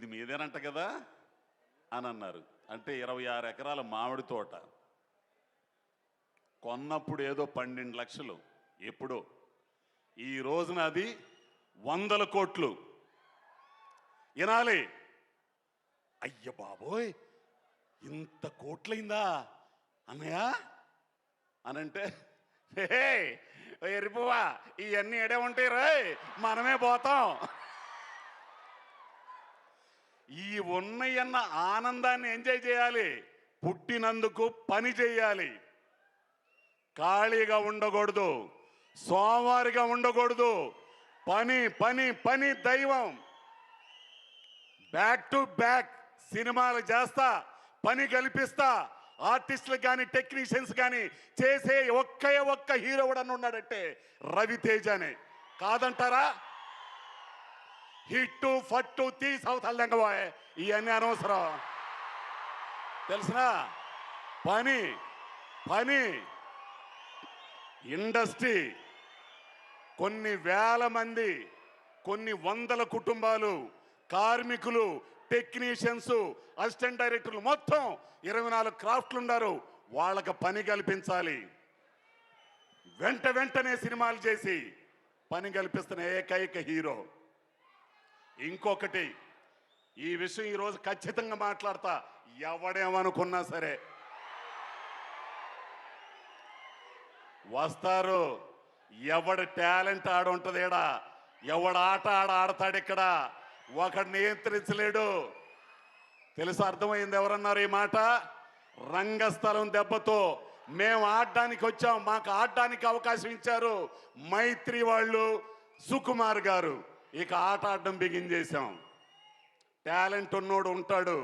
ఇది మీదేనంట కదా అని అన్నారు. అంటే 26 ఎకరాల మామిడి తోట కొన్నప్పుడు ఏదో 12 లక్షలు, ఎప్పుడో. ఈ రోజున అది 100 కోట్లు. వినాలి, అయ్య బాబోయ్ ఇంత కోట్లయిందా అన్నయ్య అనంటే, హే ఎరిపువా ఇవన్నీ ఎడే ఉంటాయి రాయ్, మనమే పోతాం. ఈ ఉన్నయన్న ఆనందాన్ని ఎంజాయ్ చేయాలి, పుట్టినందుకు పని చేయాలి, ఖాళీగా ఉండకూడదు, సోమవారిగా ఉండకూడదు. పని పని పని దైవం. బ్యాక్ టు బ్యాక్ సినిమాలు చేస్తా, పని కల్పిస్తా. ఆర్టిస్టులకు కానీ టెక్నీషియన్స్ కానీ చేసే ఒక్క హీరో కూడా ఉన్నాడంటే రవితేజనే. కాదంటారా? హిట్టు ఫట్టు తీసవతల దెంగబోయే ఇవన్నీ అనవసరం. తెలిసినా పని పని. ఇండస్ట్రీ కొన్ని వేల మంది, కొన్ని వందల కుటుంబాలు, కార్మికులు, టెక్నీషియన్స్, అసిస్టెంట్ డైరెక్టర్లు, మొత్తం 24 క్రాఫ్ట్లు ఉన్నారు. వాళ్ళకి పని కల్పించాలి. వెంటనే సినిమాలు చేసి పని కల్పిస్తున్న ఏకైక హీరో. ఇంకొకటి, ఈ విషయం ఈరోజు ఖచ్చితంగా మాట్లాడతా. ఎవడేమనుకున్నా సరే వస్తారు. ఎవడి టాలెంట్ ఆడుంటది ఇక్కడ, ఎవడ ఆట ఆడతాడు ఇక్కడ, ఒకడు నియంత్రించలేడు. తెలుసు, అర్థమైంది. ఎవరన్నారు ఈ మాట? రంగస్థలం దెబ్బతో మేము ఆడడానికి వచ్చాం, మాకు ఆడడానికి అవకాశం ఇచ్చారు మైత్రి వాళ్ళు, సుకుమార్ గారు. ఇక ఆట ఆడడం బిగిన్ చేశాం. టాలెంట్ ఉన్నోడు ఉంటాడు,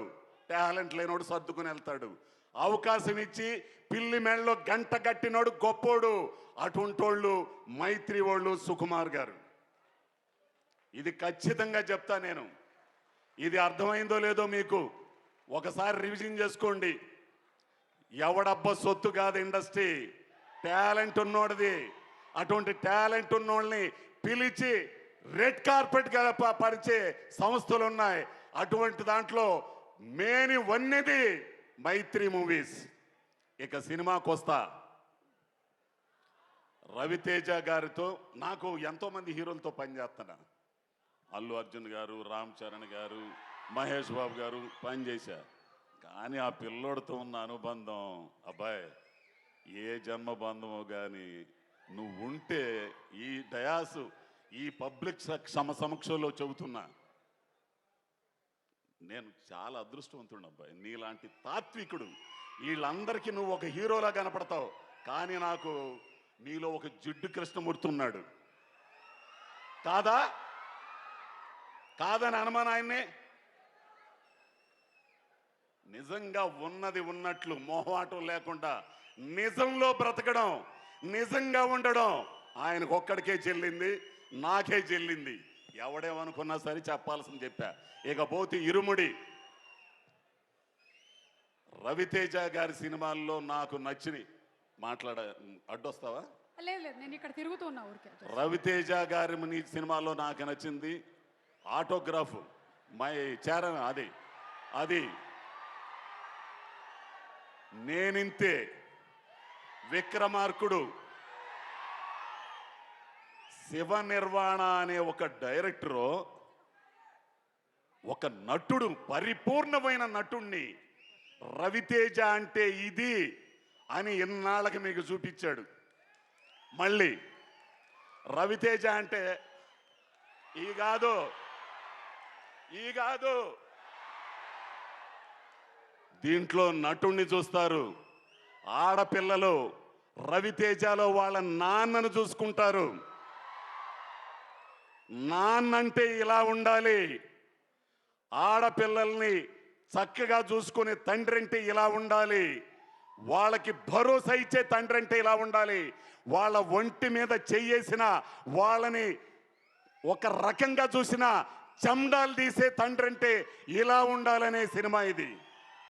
టాలెంట్ లేనోడు సర్దుకుని వెళ్తాడు. అవకాశం ఇచ్చి పిల్లి మెళ్ళలో గంట కట్టినోడు గొప్పోడు. అటుంటోళ్ళు మైత్రి వాళ్ళు, సుకుమార్ గారు. ఇది ఖచ్చితంగా చెప్తా నేను. ఇది అర్థమైందో లేదో మీకు ఒకసారి రివిజన్ చేసుకోండి. ఎవడబ్బా సొత్తు కాదు ఇండస్ట్రీ, టాలెంట్ ఉన్నోడిది. అటువంటి టాలెంట్ ఉన్నోళ్ళని పిలిచి రెడ్ కార్పెట్ పరిచే సంస్థలు ఉన్నాయి. అటువంటి దాంట్లో మేని వన్నెది మైత్రి మూవీస్. ఇక సినిమాకి వస్తా. రవితేజ గారితో నాకు ఎంతోమంది హీరోలతో పనిచేస్తున్నా. అల్లు అర్జున్ గారు, రామ్ చరణ్ గారు, మహేష్ బాబు గారు పనిచేశా. కానీ ఆ పిల్లోడితో ఉన్న అనుబంధం, అబ్బాయి ఏ జన్మ బంధమో కానీ నువ్వు ఉంటే ఈ డయాసు, ఈ పబ్లిక్ సమక్షంలో చెబుతున్నా, నేను చాలా అదృష్టవంతుడు అబ్బాయి. నీలాంటి తాత్వికుడు, వీళ్ళందరికీ నువ్వు ఒక హీరోలా కనపడతావు. కానీ నాకు నీలో ఒక జిడ్డు కృష్ణమూర్తి ఉన్నాడు. కాదా? కాదని అనుమానం ఆయన్ని. నిజంగా ఉన్నది ఉన్నట్లు మొహమాటం లేకుండా నిజంలో బ్రతకడం, నిజంగా ఉండడం ఆయనకు ఒక్కడికే చెల్లింది, నాకే చెల్లింది. ఎవడేమనుకున్నా సరే చెప్పాల్సింది చెప్పా. ఇకపోతే ఇరుముడి. రవితేజ గారి సినిమాల్లో నాకు నచ్చిని అడ్డొస్తావా? లేదు, నేను ఇక్కడ తిరుగుతున్నా ఊరికే. రవితేజ గారి నీ సినిమాలో నాకు నచ్చింది ఆటోగ్రాఫ్, మై చరణ్, అది నేనింతే, విక్రమార్కుడు, శివ నిర్వాణ అనే ఒక డైరెక్టరు, ఒక నటుడు, పరిపూర్ణమైన నటుణ్ణి రవితేజ అంటే ఇది అని ఇన్నాళ్ళకి మీకు చూపించాడు. మళ్ళీ రవితేజ అంటే ఈ కాదు దీంట్లో నటుణ్ణి చూస్తారు. ఆడపిల్లలు రవితేజలో వాళ్ళ నాన్నను చూసుకుంటారు. నాన్నంటే ఇలా ఉండాలి, ఆడపిల్లల్ని చక్కగా చూసుకునే తండ్రి అంటే ఇలా ఉండాలి, వాళ్ళకి భరోసా ఇచ్చే తండ్రి అంటే ఇలా ఉండాలి, వాళ్ళ ఒంటి మీద చెయ్యేసిన వాళ్ళని ఒక రకంగా చూసిన చెండాలు తీసే తండ్రి అంటే ఇలా ఉండాలనే సినిమా ఇది.